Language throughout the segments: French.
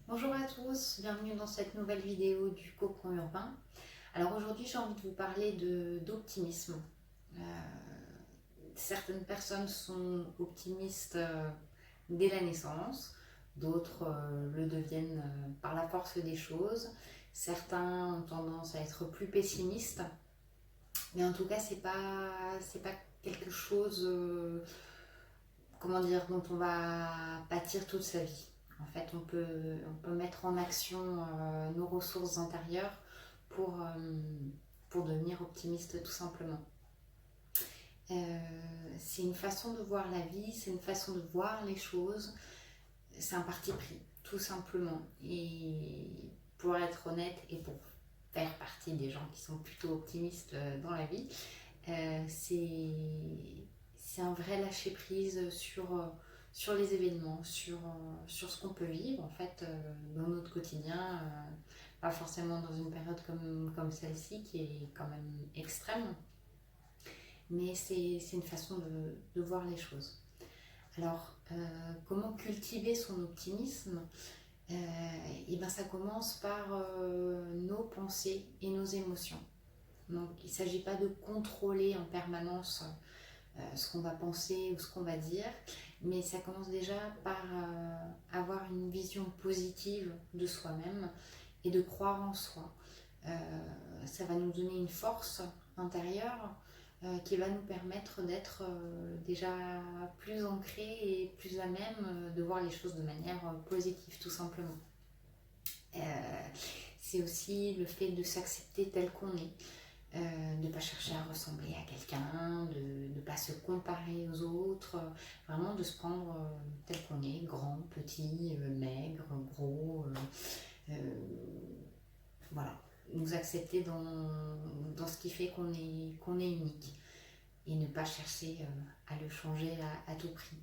Bonjour à tous, bienvenue dans cette nouvelle vidéo du Cocon Urbain. Alors aujourd'hui j'ai envie de vous parler d'optimisme. Euh, Certaines personnes sont optimistes dès la naissance, d'autres le deviennent par la force des choses. Certains ont tendance à être plus pessimistes, mais en tout cas c'est pas quelque chose comment dire, dont on va pâtir toute sa vie. En fait, on peut mettre en action nos ressources intérieures pour, euh, pour devenir optimiste tout simplement. Euh, c'est une façon de voir la vie, c'est une façon de voir les choses, c'est un parti pris, tout simplement. Et pour être honnête et pour faire partie des gens qui sont plutôt optimistes dans la vie, c'est un vrai lâcher prise sur les événements, sur ce qu'on peut vivre en fait dans notre quotidien, pas forcément dans une période comme celle-ci qui est quand même extrême, mais c'est une façon de voir les choses. Alors, comment cultiver son optimisme? Et ben, ça commence par nos pensées et nos émotions. Donc, il ne s'agit pas de contrôler en permanence ce qu'on va penser ou ce qu'on va dire, mais ça commence déjà par avoir une vision positive de soi-même et de croire en soi. Ça va nous donner une force intérieure qui va nous permettre d'être déjà plus ancrés et plus à même de voir les choses de manière positive, tout simplement. Euh, c'est aussi le fait de s'accepter tel qu'on est, de ne pas chercher à ressembler à quelqu'un, de ne pas se comparer aux autres, vraiment de se prendre tel qu'on est, grand, petit, maigre, gros, voilà. Nous accepter dans ce qui fait qu'on est unique et ne pas chercher à le changer à tout prix.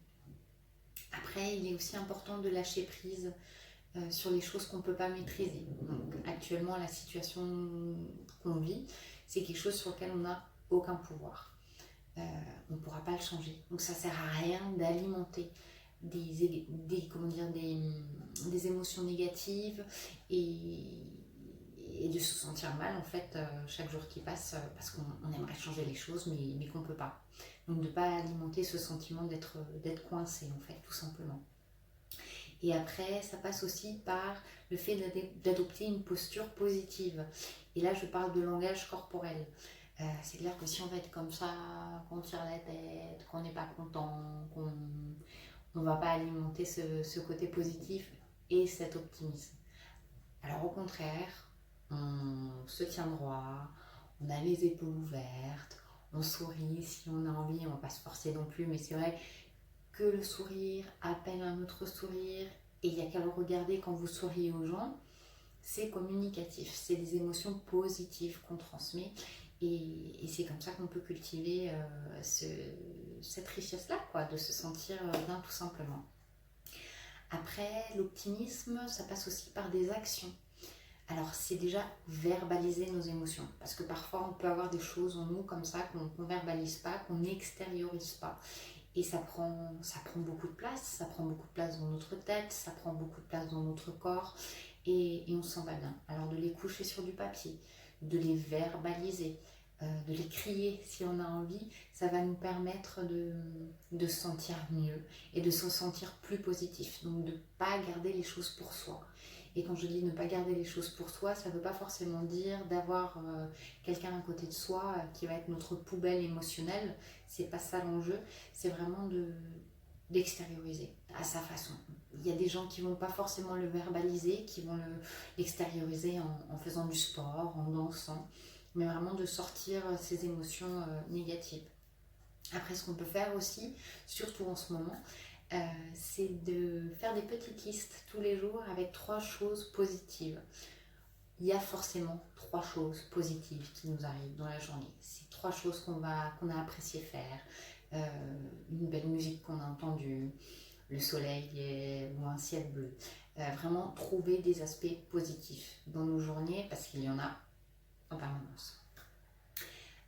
Après, il est aussi important de lâcher prise sur les choses qu'on ne peut pas maîtriser. Donc, actuellement, la situation qu'on vit, c'est quelque chose sur lequel on n'a aucun pouvoir. On ne pourra pas le changer. Donc, ça ne sert à rien d'alimenter comment dire, des émotions négatives et de se sentir mal en fait chaque jour qui passe parce qu'on aimerait changer les choses mais qu'on ne peut pas. Donc, de ne pas alimenter ce sentiment d'être coincé en fait, tout simplement. Et après, ça passe aussi par le fait d'adopter une posture positive. Et là, je parle de langage corporel. C'est clair que si on va être comme ça, qu'on tire la tête, qu'on n'est pas content, qu'on ne va pas alimenter ce côté positif et cet optimisme. Alors au contraire, on se tient droit, on a les épaules ouvertes, on sourit si on a envie, on ne va pas se forcer non plus, mais c'est vrai que le sourire appelle un autre sourire et il n'y a qu'à le regarder quand vous souriez aux gens, c'est communicatif, c'est des émotions positives qu'on transmet et c'est comme ça qu'on peut cultiver cette richesse-là, quoi, de se sentir bien tout simplement. Après, l'optimisme, ça passe aussi par des actions. Alors, c'est déjà verbaliser nos émotions. Parce que parfois, on peut avoir des choses en nous comme ça qu'on ne verbalise pas, qu'on n'extériorise pas. Et ça prend beaucoup de place. Ça prend beaucoup de place dans notre tête, ça prend beaucoup de place dans notre corps. Et on se sent pas bien. Alors, de les coucher sur du papier, de les verbaliser, de les crier si on a envie, ça va nous permettre de se sentir mieux et de se sentir plus positif. Donc, de ne pas garder les choses pour soi. Et quand je dis ne pas garder les choses pour soi, ça ne veut pas forcément dire d'avoir quelqu'un à côté de soi qui va être notre poubelle émotionnelle. C'est pas ça l'enjeu. C'est vraiment d'extérioriser à sa façon. Il y a des gens qui vont pas forcément le verbaliser, qui vont l'extérioriser en faisant du sport, en dansant, mais vraiment de sortir ces émotions négatives. Après, ce qu'on peut faire aussi, surtout en ce moment, c'est de faire des petites listes tous les jours avec 3 choses positives. Il y a forcément 3 choses positives qui nous arrivent dans la journée. C'est 3 choses qu'on a apprécié faire. Une belle musique qu'on a entendue, le soleil ou un ciel bleu. Vraiment trouver des aspects positifs dans nos journées parce qu'il y en a en permanence.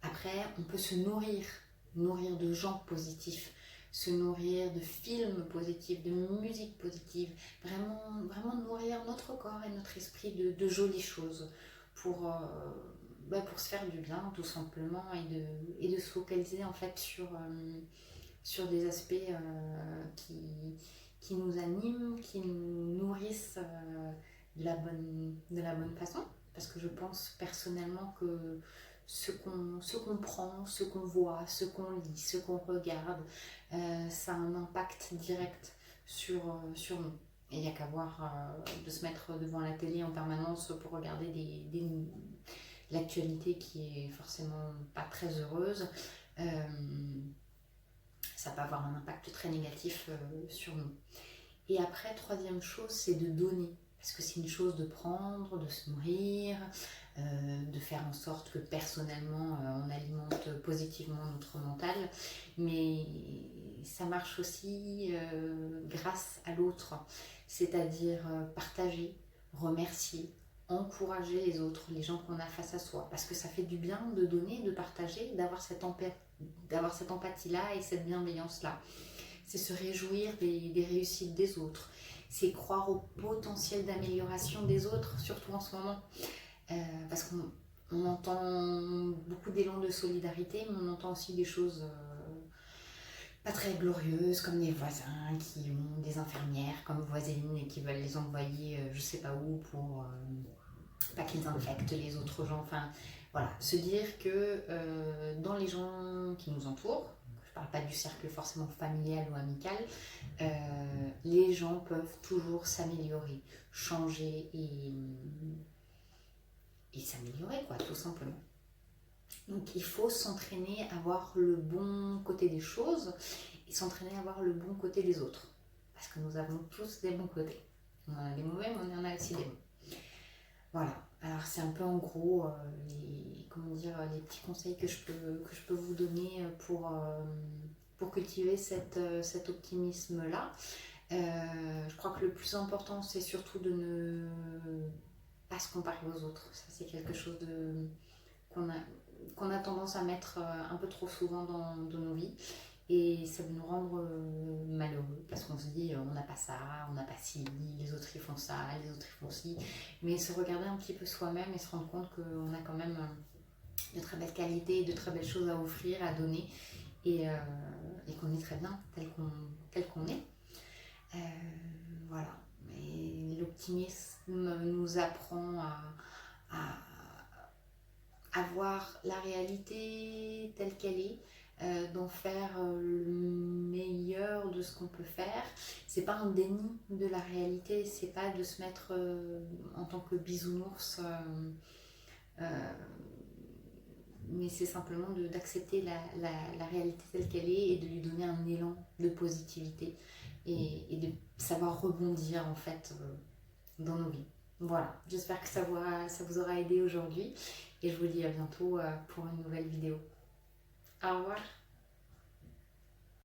Après, on peut se nourrir de gens positifs, se nourrir de films positifs, de musique positive, vraiment, vraiment nourrir notre corps et notre esprit de jolies choses pour se faire du bien tout simplement et de se focaliser en fait sur des aspects qui nous animent, qui nous nourrissent de la bonne façon. Parce que je pense personnellement que ce qu'on prend, ce qu'on voit, ce qu'on lit, ce qu'on regarde, ça a un impact direct sur nous. Et il n'y a qu'à voir de se mettre devant la télé en permanence pour regarder l'actualité qui est forcément pas très heureuse. Ça peut avoir un impact très négatif sur nous. Et après, troisième chose, c'est de donner. Parce que c'est une chose de prendre, de se nourrir, de faire en sorte que personnellement, on alimente positivement notre mental. Mais ça marche aussi grâce à l'autre. C'est-à-dire partager, remercier, encourager les autres, les gens qu'on a face à soi. Parce que ça fait du bien de donner, de partager, d'avoir cette empathie-là et cette bienveillance-là. C'est se réjouir des réussites des autres. C'est croire au potentiel d'amélioration des autres, surtout en ce moment. Parce qu'on entend beaucoup d'élan de solidarité, mais on entend aussi des choses pas très glorieuses, comme des voisins qui ont des infirmières comme voisines et qui veulent les envoyer je sais pas où pour pas qu'ils infectent les autres gens. Enfin, voilà, se dire que dans les gens qui nous entourent, je parle pas du cercle forcément familial ou amical, les gens peuvent toujours s'améliorer, changer et s'améliorer, quoi, tout simplement. Donc il faut s'entraîner à voir le bon côté des choses et s'entraîner à voir le bon côté des autres. Parce que nous avons tous des bons côtés. On en a des mauvais, mais on en a aussi des bons. Voilà, alors c'est un peu en gros les petits conseils que je peux vous donner pour cultiver cet optimisme-là. Je crois que le plus important, c'est surtout de ne pas se comparer aux autres. Ça, c'est quelque chose qu'on a tendance à mettre un peu trop souvent dans nos vies. Et ça va nous rendre malheureux parce qu'on se dit on n'a pas ça, on n'a pas ci, les autres ils font ça, les autres ils font ci. Mais se regarder un petit peu soi-même et se rendre compte qu'on a quand même de très belles qualités et de très belles choses à offrir, à donner et qu'on est très bien tel qu'on est. Voilà. Et l'optimisme nous apprend à voir la réalité telle qu'elle est, d'en faire le meilleur de ce qu'on peut faire. C'est pas un déni de la réalité, c'est pas de se mettre en tant que bisounours, mais c'est simplement d'accepter la réalité telle qu'elle est et de lui donner un élan de positivité et de savoir rebondir en fait dans nos vies. Voilà, j'espère que ça vous aura aidé aujourd'hui et je vous dis à bientôt pour une nouvelle vidéo. Au revoir.